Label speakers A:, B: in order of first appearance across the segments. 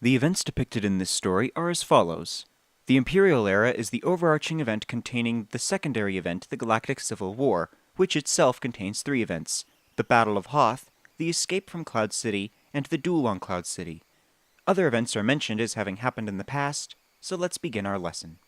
A: The events depicted in this story are as follows. The Imperial Era is the overarching event containing the secondary event, the Galactic Civil War, which itself contains three events: the Battle of Hoth, the escape from Cloud City, and the duel on Cloud City. Other events are mentioned as having happened in the past, so let's begin our lesson.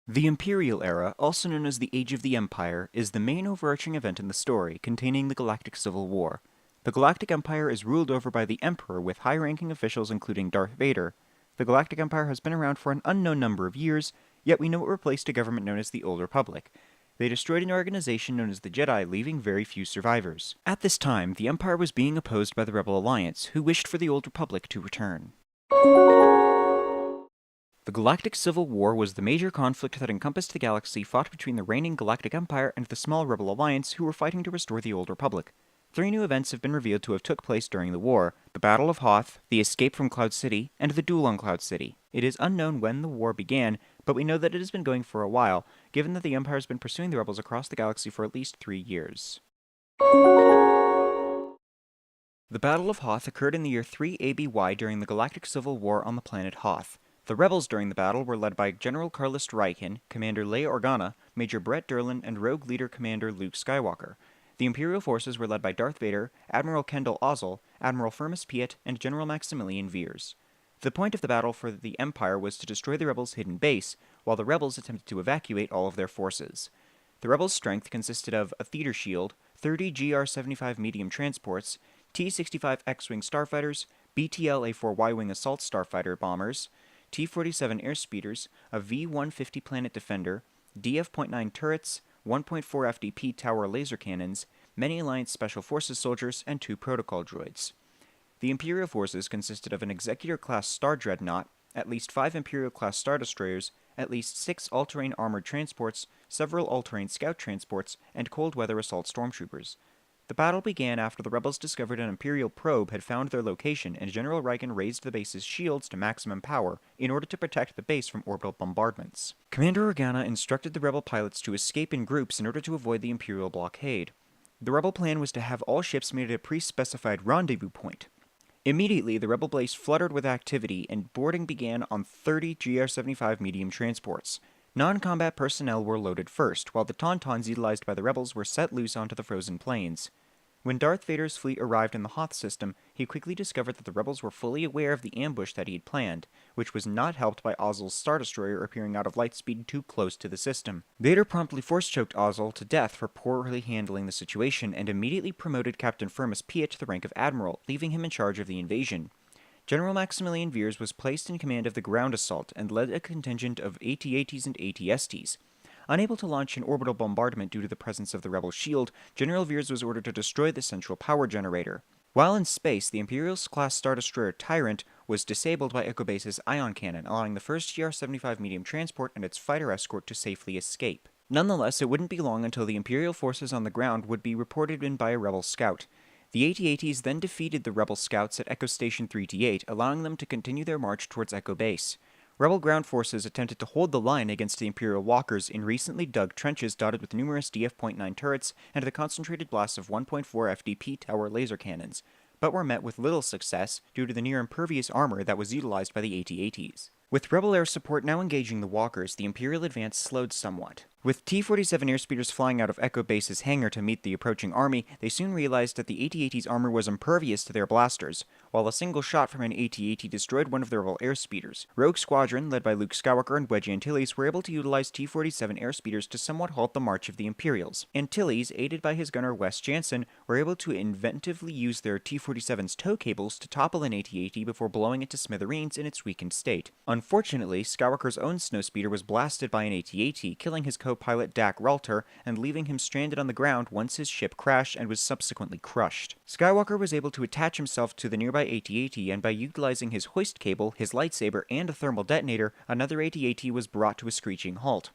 A: The Imperial Era, also known as the Age of the Empire, is the main overarching event in the story, containing the Galactic Civil War. The Galactic Empire is ruled over by the Emperor, with high-ranking officials including Darth Vader. The Galactic Empire has been around for an unknown number of years, yet we know it replaced a government known as the Old Republic. They destroyed an organization known as the Jedi, leaving very few survivors. At this time, the Empire was being opposed by the Rebel Alliance, who wished for the Old Republic to return. The Galactic Civil War was the major conflict that encompassed the galaxy, fought between the reigning Galactic Empire and the small Rebel Alliance, who were fighting to restore the Old Republic. Three new events have been revealed to have took place during the war: the Battle of Hoth, the escape from Cloud City, and the duel on Cloud City. It is unknown when the war began, but we know that it has been going for a while, given that the Empire has been pursuing the rebels across the galaxy for at least 3 years. The Battle of Hoth occurred in the year 3 ABY during the Galactic Civil War on the planet Hoth. The rebels during the battle were led by General Carlist Raikin, Commander Leia Organa, Major Brett Derlin, and Rogue Leader Commander Luke Skywalker. The Imperial forces were led by Darth Vader, Admiral Kendall Ozzel, Admiral Firmus Piet, and General Maximilian Veers. The point of the battle for the Empire was to destroy the rebels' hidden base, while the rebels attempted to evacuate all of their forces. The rebels' strength consisted of a theater shield, 30 GR-75 medium transports, T-65 X-Wing starfighters, BTL A-4Y-Wing assault starfighter bombers, T-47 airspeeders, a V-150 Planet Defender, DF.9 turrets, 1.4 FDP tower laser cannons, many Alliance Special Forces soldiers, and 2 protocol droids. The Imperial forces consisted of an Executor-class Star Dreadnought, at least 5 Imperial-class Star Destroyers, at least 6 all-terrain armored transports, several all-terrain scout transports, and cold-weather assault stormtroopers. The battle began after the rebels discovered an Imperial probe had found their location, and General Raikin raised the base's shields to maximum power in order to protect the base from orbital bombardments. Commander Organa instructed the rebel pilots to escape in groups in order to avoid the Imperial blockade. The rebel plan was to have all ships meet at a pre-specified rendezvous point. Immediately, the rebel base fluttered with activity, and boarding began on 30 GR-75 medium transports. Non-combat personnel were loaded first, while the Tauntauns utilized by the rebels were set loose onto the frozen plains. When Darth Vader's fleet arrived in the Hoth system, he quickly discovered that the rebels were fully aware of the ambush that he had planned, which was not helped by Ozzel's Star Destroyer appearing out of light speed too close to the system. Vader promptly force-choked Ozzel to death for poorly handling the situation, and immediately promoted Captain Firmus Piet to the rank of Admiral, leaving him in charge of the invasion. General Maximilian Veers was placed in command of the ground assault and led a contingent of AT-ATs and AT-STs. Unable to launch an orbital bombardment due to the presence of the rebel shield, General Veers was ordered to destroy the central power generator. While in space, the Imperial-class Star Destroyer Tyrant was disabled by Echo Base's ion cannon, allowing the first GR-75 medium transport and its fighter escort to safely escape. Nonetheless, it wouldn't be long until the Imperial forces on the ground would be reported in by a rebel scout. The AT-ATs then defeated the rebel scouts at Echo Station 3T8, allowing them to continue their march towards Echo Base. Rebel ground forces attempted to hold the line against the Imperial walkers in recently dug trenches dotted with numerous DF.9 turrets and the concentrated blasts of 1.4 FDP tower laser cannons, but were met with little success due to the near-impervious armor that was utilized by the AT-ATs. With Rebel air support now engaging the walkers, the Imperial advance slowed somewhat. With T-47 airspeeders flying out of Echo Base's hangar to meet the approaching army, they soon realized that the AT-AT's armor was impervious to their blasters. While a single shot from an AT-AT destroyed one of the Rebel airspeeders, Rogue Squadron, led by Luke Skywalker and Wedge Antilles, were able to utilize T-47 airspeeders to somewhat halt the march of the Imperials. Antilles, aided by his gunner Wes Jansen, were able to inventively use their T-47's tow cables to topple an AT-AT before blowing it to smithereens in its weakened state. Unfortunately, Skywalker's own snowspeeder was blasted by an AT-AT, killing his co-pilot Dak Ralter and leaving him stranded on the ground once his ship crashed and was subsequently crushed. Skywalker was able to attach himself to the nearby AT-AT, and by utilizing his hoist cable, his lightsaber, and a thermal detonator, another AT-AT was brought to a screeching halt.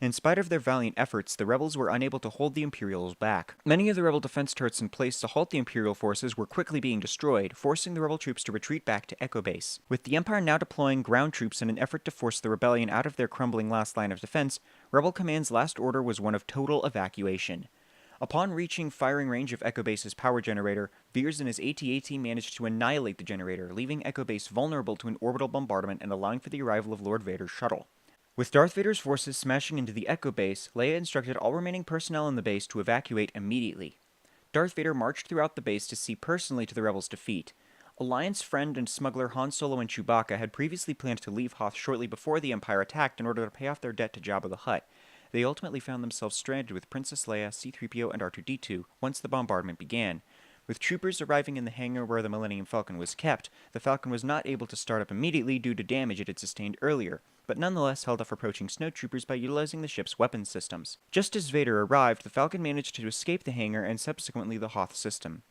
A: In spite of their valiant efforts, the rebels were unable to hold the Imperials back. Many of the rebel defense turrets in place to halt the Imperial forces were quickly being destroyed, forcing the rebel troops to retreat back to Echo Base. With the Empire now deploying ground troops in an effort to force the rebellion out of their crumbling last line of defense, Rebel Command's last order was one of total evacuation. Upon reaching firing range of Echo Base's power generator, Veers and his AT-AT managed to annihilate the generator, leaving Echo Base vulnerable to an orbital bombardment and allowing for the arrival of Lord Vader's shuttle. With Darth Vader's forces smashing into the Echo Base, Leia instructed all remaining personnel in the base to evacuate immediately. Darth Vader marched throughout the base to see personally to the rebels' defeat. Alliance friend and smuggler Han Solo and Chewbacca had previously planned to leave Hoth shortly before the Empire attacked in order to pay off their debt to Jabba the Hutt. They ultimately found themselves stranded with Princess Leia, C-3PO, and R2-D2 once the bombardment began. With troopers arriving in the hangar where the Millennium Falcon was kept, the Falcon was not able to start up immediately due to damage it had sustained earlier, but nonetheless held off approaching snowtroopers by utilizing the ship's weapons systems. Just as Vader arrived, the Falcon managed to escape the hangar and subsequently the Hoth system.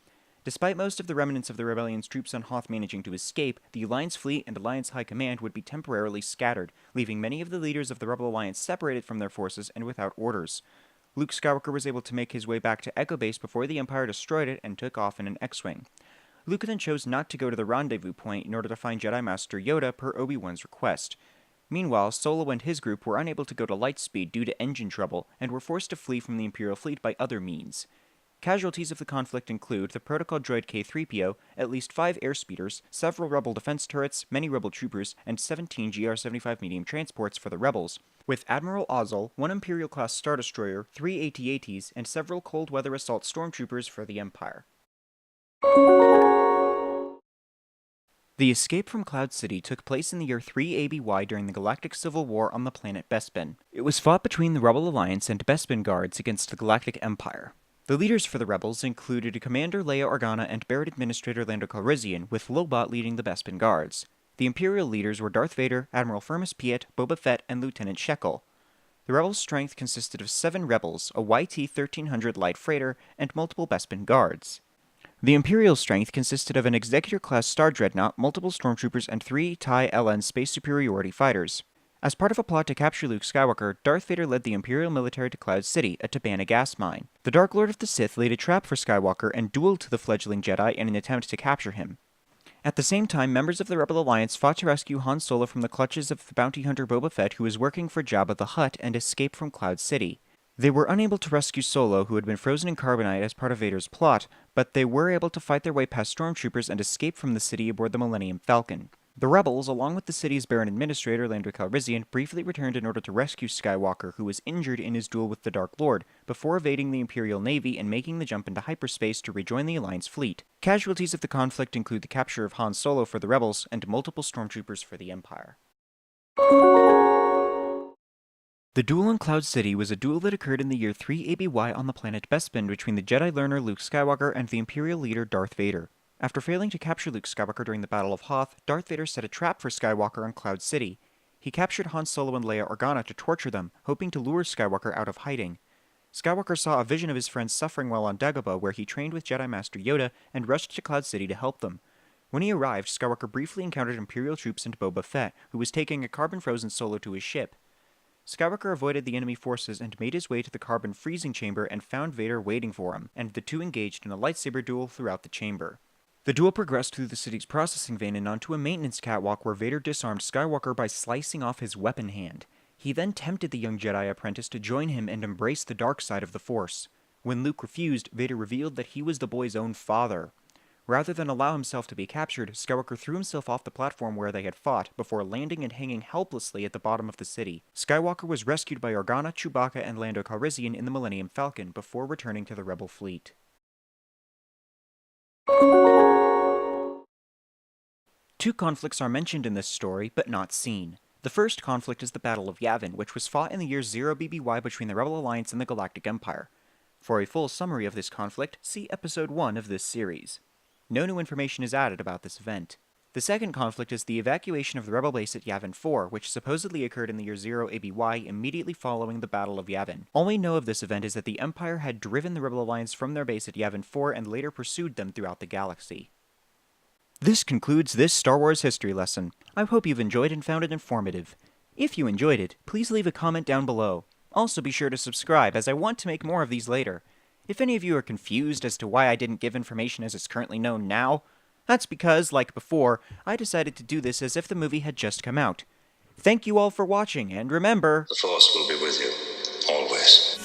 A: Despite most of the remnants of the Rebellion's troops on Hoth managing to escape, the Alliance fleet and Alliance High Command would be temporarily scattered, leaving many of the leaders of the Rebel Alliance separated from their forces and without orders. Luke Skywalker was able to make his way back to Echo Base before the Empire destroyed it and took off in an X-Wing. Luke then chose not to go to the rendezvous point in order to find Jedi Master Yoda per Obi-Wan's request. Meanwhile, Solo and his group were unable to go to Lightspeed due to engine trouble and were forced to flee from the Imperial fleet by other means. Casualties of the conflict include the protocol droid K-3PO, at least 5 airspeeders, several Rebel defense turrets, many Rebel troopers, and 17 GR-75 medium transports for the Rebels, with Admiral Ozzel, 1 Imperial-class Star Destroyer, 3 AT-ATs, and several cold-weather assault stormtroopers for the Empire. The escape from Cloud City took place in the year 3 ABY during the Galactic Civil War on the planet Bespin. It was fought between the Rebel Alliance and Bespin Guards against the Galactic Empire. The leaders for the rebels included Commander Leia Organa and Barrett Administrator Lando Calrissian, with Lobot leading the Bespin Guards. The Imperial leaders were Darth Vader, Admiral Firmus Piet, Boba Fett, and Lieutenant Shekel. The rebels' strength consisted of 7 rebels, a YT-1300 light freighter, and multiple Bespin Guards. The Imperial strength consisted of an Executor-class Star Dreadnought, multiple stormtroopers, and 3 TIE LN Space Superiority fighters. As part of a plot to capture Luke Skywalker, Darth Vader led the Imperial military to Cloud City, a Tabana gas mine. The Dark Lord of the Sith laid a trap for Skywalker and dueled to the fledgling Jedi in an attempt to capture him. At the same time, members of the Rebel Alliance fought to rescue Han Solo from the clutches of the bounty hunter Boba Fett, who was working for Jabba the Hutt, and escape from Cloud City. They were unable to rescue Solo, who had been frozen in carbonite as part of Vader's plot, but they were able to fight their way past stormtroopers and escape from the city aboard the Millennium Falcon. The rebels, along with the city's Baron Administrator Lando Calrissian, briefly returned in order to rescue Skywalker, who was injured in his duel with the Dark Lord, before evading the Imperial Navy and making the jump into hyperspace to rejoin the Alliance fleet. Casualties of the conflict include the capture of Han Solo for the rebels and multiple stormtroopers for the Empire. The duel in Cloud City was a duel that occurred in the year 3 ABY on the planet Bespin between the Jedi learner Luke Skywalker and the Imperial leader Darth Vader. After failing to capture Luke Skywalker during the Battle of Hoth, Darth Vader set a trap for Skywalker on Cloud City. He captured Han Solo and Leia Organa to torture them, hoping to lure Skywalker out of hiding. Skywalker saw a vision of his friends suffering while on Dagobah, where he trained with Jedi Master Yoda and rushed to Cloud City to help them. When he arrived, Skywalker briefly encountered Imperial troops and Boba Fett, who was taking a carbon-frozen Solo to his ship. Skywalker avoided the enemy forces and made his way to the carbon freezing chamber and found Vader waiting for him, and the two engaged in a lightsaber duel throughout the chamber. The duel progressed through the city's processing vein and onto a maintenance catwalk where Vader disarmed Skywalker by slicing off his weapon hand. He then tempted the young Jedi apprentice to join him and embrace the dark side of the Force. When Luke refused, Vader revealed that he was the boy's own father. Rather than allow himself to be captured, Skywalker threw himself off the platform where they had fought, before landing and hanging helplessly at the bottom of the city. Skywalker was rescued by Organa, Chewbacca, and Lando Calrissian in the Millennium Falcon before returning to the Rebel fleet. Two conflicts are mentioned in this story, but not seen. The first conflict is the Battle of Yavin, which was fought in the year 0 BBY between the Rebel Alliance and the Galactic Empire. For a full summary of this conflict, see Episode 1 of this series. No new information is added about this event. The second conflict is the evacuation of the Rebel base at Yavin 4, which supposedly occurred in the year 0 ABY immediately following the Battle of Yavin. All we know of this event is that the Empire had driven the Rebel Alliance from their base at Yavin 4 and later pursued them throughout the galaxy. This concludes this Star Wars history lesson. I hope you've enjoyed and found it informative. If you enjoyed it, please leave a comment down below. Also be sure to subscribe, as I want to make more of these later. If any of you are confused as to why I didn't give information as is currently known now, that's because, like before, I decided to do this as if the movie had just come out. Thank you all for watching, and remember...
B: The Force will be with you, always.